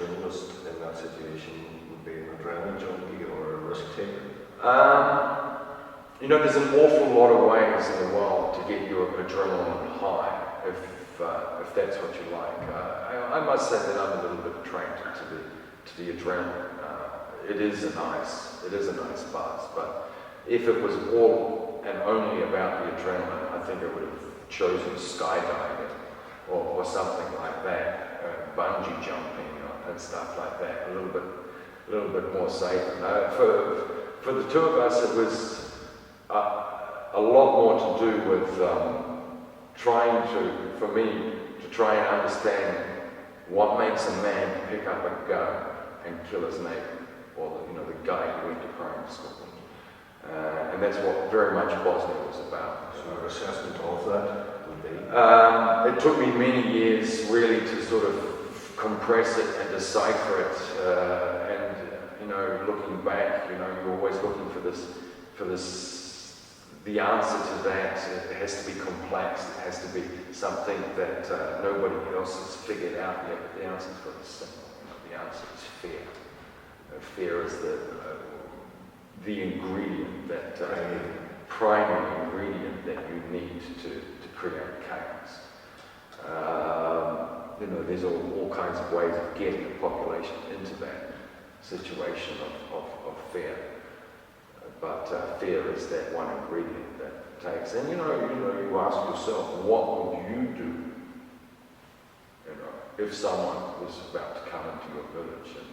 journalist in that situation would be an adrenaline junkie or a risk taker? You know, there's an awful lot of ways in the world to get your adrenaline high, if that's what you like. I must say that I'm a little bit attracted to the adrenaline. It is a nice buzz, but if it was all and only about the adrenaline, I think I would have chosen skydiving or something like that, bungee jumping and stuff like that, a little bit more safe. For the two of us, it was a lot more to do with for me to try and understand what makes a man pick up a gun and kill his neighbor, or the guy who went to primary school. And that's what very much Bosnia was about. So your assessment of that would be? It took me many years really to sort of compress it and decipher it. Looking back, you're always looking for the answer to that. It has to be complex. It has to be something that nobody else has figured out yet. But the answer is very simple. The answer is fear. Fear is the ingredient, that primary ingredient that you need to create chaos. There's all kinds of ways of getting a population into that situation of fear. But fear is that one ingredient that takes. And you ask yourself, what would you do? If someone was about to come into your village and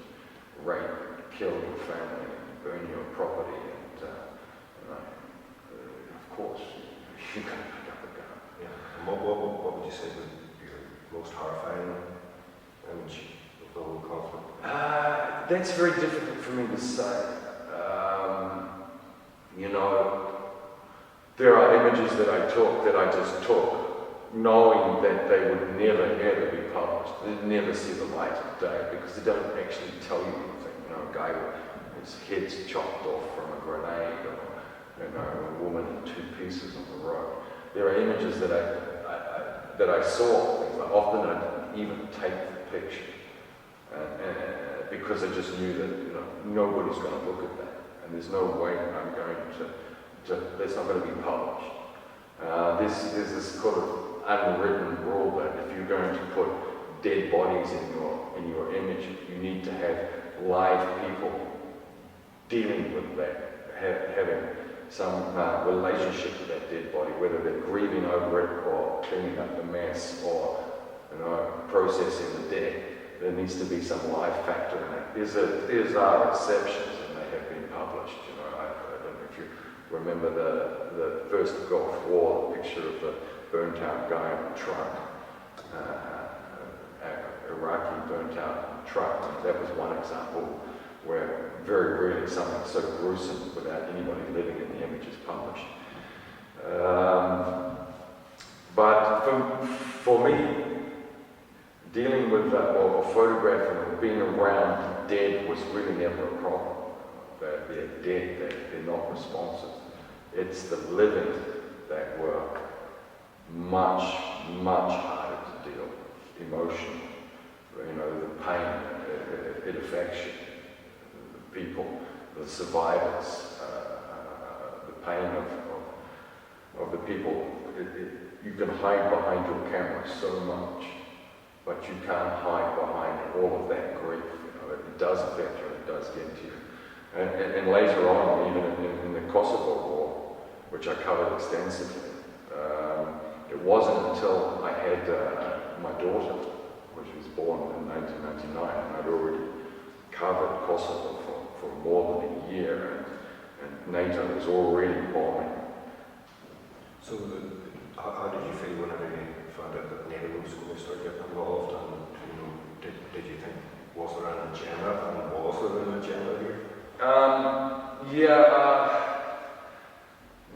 rape, kill your family, and burn your property, and of course you're going to pick up a gun. Yeah. And what would you say would be your most horrifying image of the whole conflict? That's very difficult for me to say. There are images that I just took, knowing that they would never ever be published. They'd never see the light of day because they don't actually tell you anything. A guy with his head's chopped off from a grenade, or a woman in two pieces on the road. There are images that I saw. Often I didn't even take the picture, because I just knew that nobody's going to look at that, and there's no way I'm going to that's not going to be published. There's this sort of unwritten rule that if you're going to put dead bodies in your image, you need to have live people dealing with that, having some relationship with that dead body, whether they're grieving over it or cleaning up the mess or processing the dead. There needs to be some life factor in that. There's our exceptions, and they have been published. I don't know if you remember the first Gulf War, the picture of the burnt-out guy in the truck, Iraqi burnt-out truck. That was one example where very rarely something so gruesome without anybody living in the image is published. But for me, dealing with or photographing or being around dead was really never a problem. They're dead, they're not responsive. It's the living that were much harder to deal with, emotionally. The pain it affects you, the people, the survivors, the pain of the people. You can hide behind your camera so much, but you can't hide behind all of that grief. It does affect you, it does get to you. And later on, even in the Kosovo War, which I covered extensively, it wasn't until I had my daughter, which was born in 1999, and I'd already covered Kosovo for more than a year, and NATO was already bombing. So how did you feel whenever you found out that NATO was going to start getting involved, and did you think, was there an agenda, and was there an agenda here?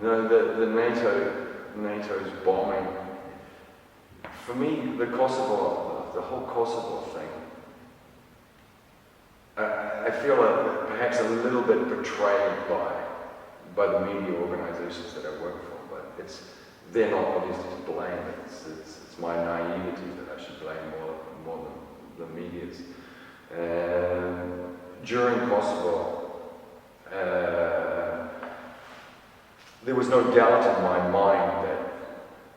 The NATO's bombing. For me, the whole Kosovo thing, I feel perhaps a little bit betrayed by the media organizations that I work for, but they're not obviously to blame. It's my naivety that I should blame more than the media's. During Kosovo, there was no doubt in my mind that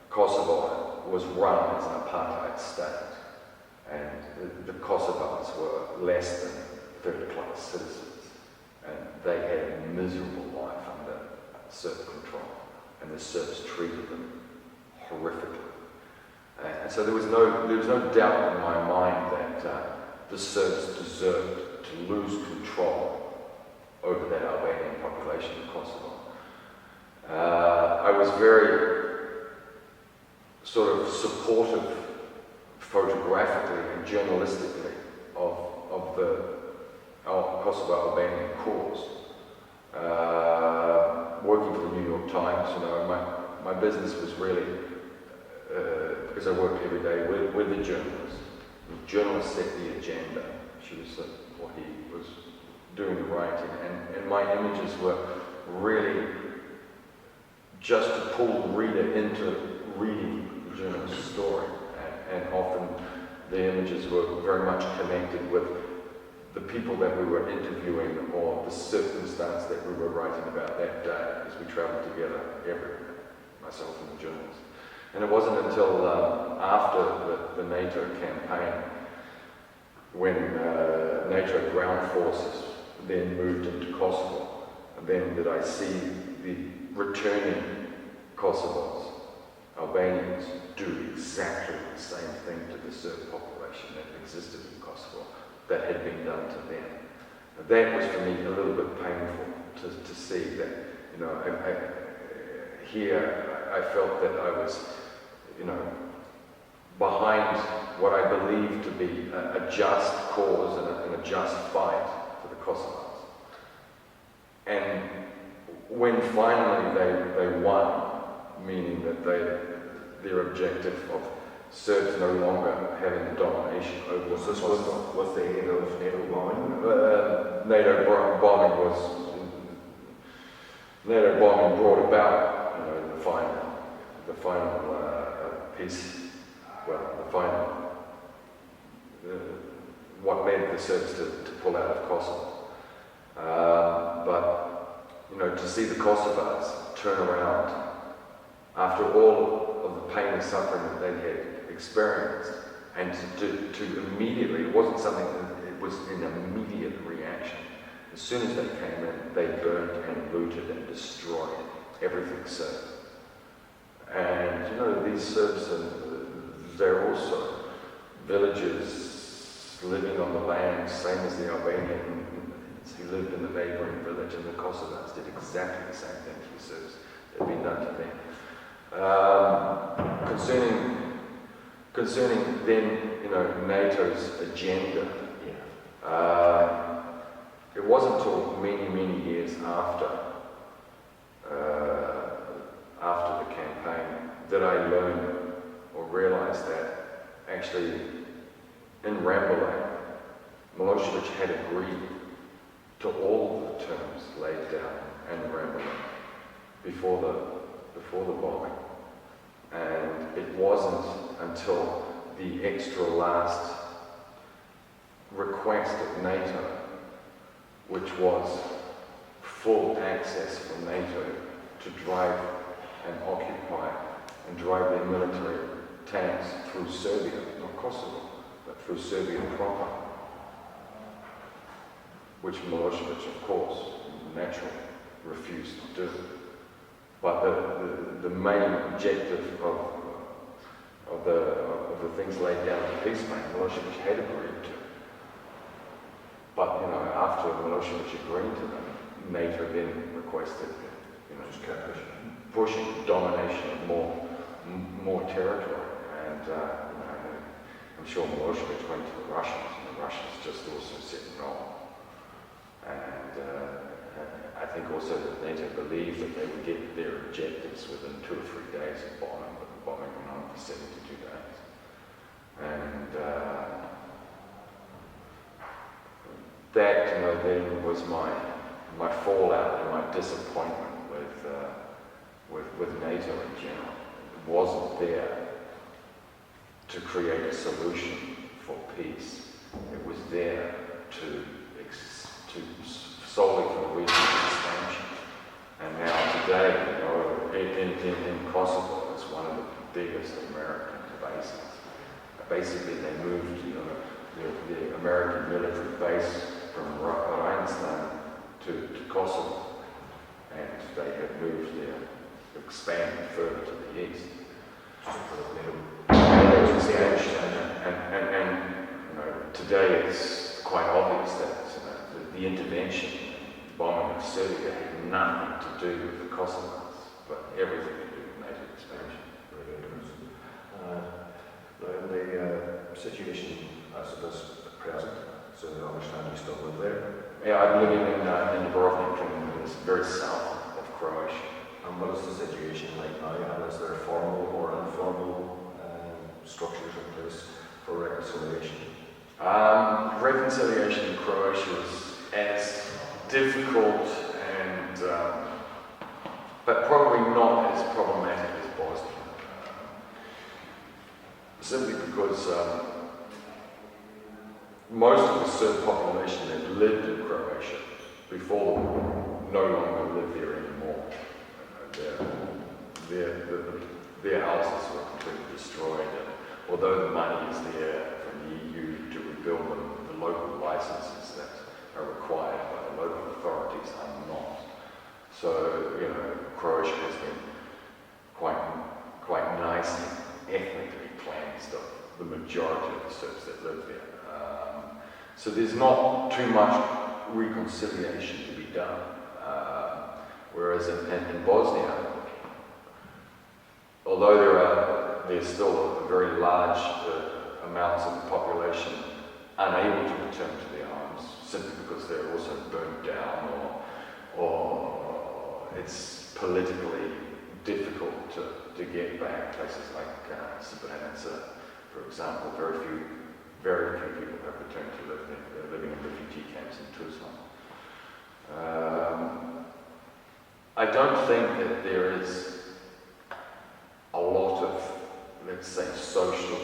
Kosovo was run as an apartheid state, and the Kosovars were less than third-class citizens, and they had a miserable life under Serb control, and the Serbs treated them horrifically. And so there was no doubt in my mind that the Serbs deserved to lose control over that Albanian population in Kosovo. I was very sort of supportive photographically and journalistically of the Kosovo-Albanian cause. Working for the New York Times, my business was really, because I worked every day with the journalists. The journalist set the agenda. She was what he was doing the writing, and my images were really just to pull the reader into reading the journalist's story, and often the images were very much connected with the people that we were interviewing or the circumstance that we were writing about that day as we travelled together everywhere, myself and the journalist. And it wasn't until after the NATO campaign, when NATO ground forces then moved into Kosovo, and then did I see the returning Kosovars, Albanians, do exactly the same thing to the Serb population that existed in Kosovo that had been done to them. That was for me a little bit painful to see that, I felt that I was, behind what I believed to be a just cause and a just fight for the Kosovars. And when finally they won, meaning that their objective of Serbs no longer having the domination over Was this with the aid of NATO bombing? NATO bombing brought about, the final peace. Well, what led the Serbs to pull out of Kosovo. But to see the Kosovars turn around after all of the pain and suffering that they had experienced, and to immediately, it wasn't something that it was an immediate reaction. As soon as they came in, they burned and looted and destroyed everything Serb. And these Serbs, they're also villagers living on the land, same as the Albanians who lived in the neighbouring village, and the Kosovars did exactly the same thing to the Serbs that had been done to them. Concerning then, NATO's agenda, it wasn't until many, many years after the campaign that I learned or realised that actually in Rambalay, Milosevic had agreed to all of the terms laid down in Rambalay before the bombing. And it wasn't until the extra last request of NATO, which was full access for NATO to drive and occupy and drive their military tanks through Serbia, not Kosovo, but through Serbia proper, which Milosevic, of course, naturally refused to do. But the main objective of the things laid down in the peace plan, Milosevic had agreed to. But after Milosevic agreed to them, NATO then requested, pushing domination of more territory. And I'm sure Milosevic went to the Russians, and the Russians just also said no. And I think also that NATO believed that they would get their objectives within 2 or 3 days of bombing, but the bombing went on for 72 days. And that, then was my fallout and my disappointment with NATO in general. It wasn't there to create a solution for peace. It was there solely for the reason of expansion. And now today, you know, in Kosovo, it's one of the biggest American bases. Basically, they moved, you know, the American military base from Rhinestan to Kosovo, and they have moved there, expanded further to the east. And you know, today it's quite obvious that the intervention, bombing of Serbia, had nothing to do with the Kosovars, but everything to do with NATO expansion. Very interesting. Now, in the situation as it is at present, so I understand you still live there. Yeah, I'm living in Bosnia, it's very south of Croatia. And what is the situation like now? And is there formal or informal structures in place for reconciliation? Reconciliation in Croatia is as difficult and, but probably not as problematic as Bosnia. Simply because most of the Serb population that lived in Croatia before the war no longer live there anymore. Their houses were completely destroyed, and although the money is there from the EU to rebuild them, the local licenses that are required by the local authorities are not. So, you know, Croatia has been quite nicely ethnically cleansed of the majority of the Serbs that live there. So there's not too much reconciliation to be done. Whereas in Bosnia, although there's still a very large amounts of the population unable to return to their homes simply because they're also burnt down or it's politically difficult to get back. Places like Srebrenica, for example, very few people have returned to live there. They're living in refugee camps in Tuzla. I don't think that there is a lot of, let's say, social,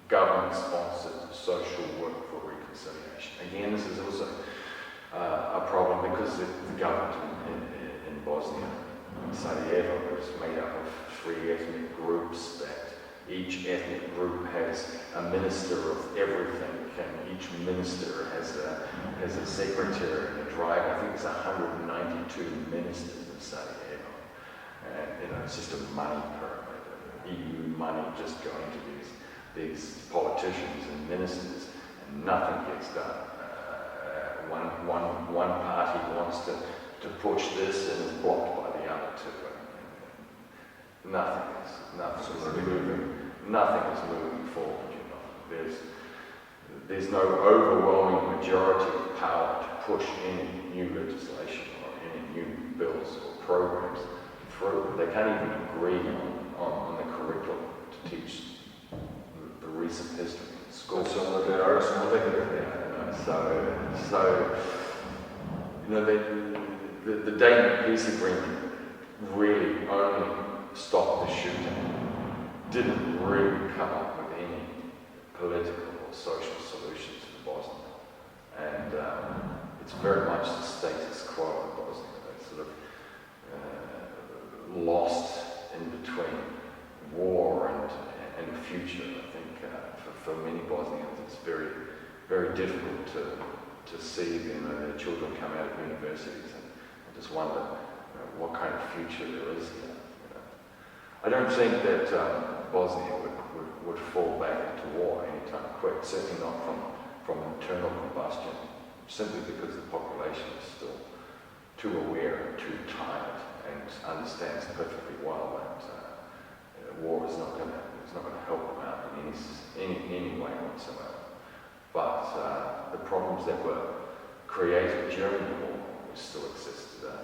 government-sponsored social work for reconciliation. Again, this is also a problem because the government in Bosnia, Sarajevo, is made up of 3 ethnic groups that each ethnic group has a minister of everything, and each minister has a secretary and a driver. I think there's 192 ministers in Sarajevo. And, you know, it's just a money pyramid, EU money just going to these politicians and ministers, and nothing gets done. One party wants to push this and is blocked by the other two. Nothing is moving forward, you know. There's no overwhelming majority of power to push any new legislation or any new bills or programs through. They can't even agree on the curriculum to teach the recent history in school. So there are some So you know, the Dayton Peace Agreement really only stopped the shooting. Didn't really come up with any political or social solutions for Bosnia. And it's very much the status quo in Bosnia. It's sort of lost in between war and the future. I think for many Bosnians it's very, very difficult to see their children come out of universities and just wonder what kind of future there is here. I don't think that Bosnia would fall back into war anytime quick, certainly not from internal combustion, simply because the population is still too aware and too tired and understands perfectly well that war is not going to help them out in any way whatsoever. But the problems that were created during the war still exist today.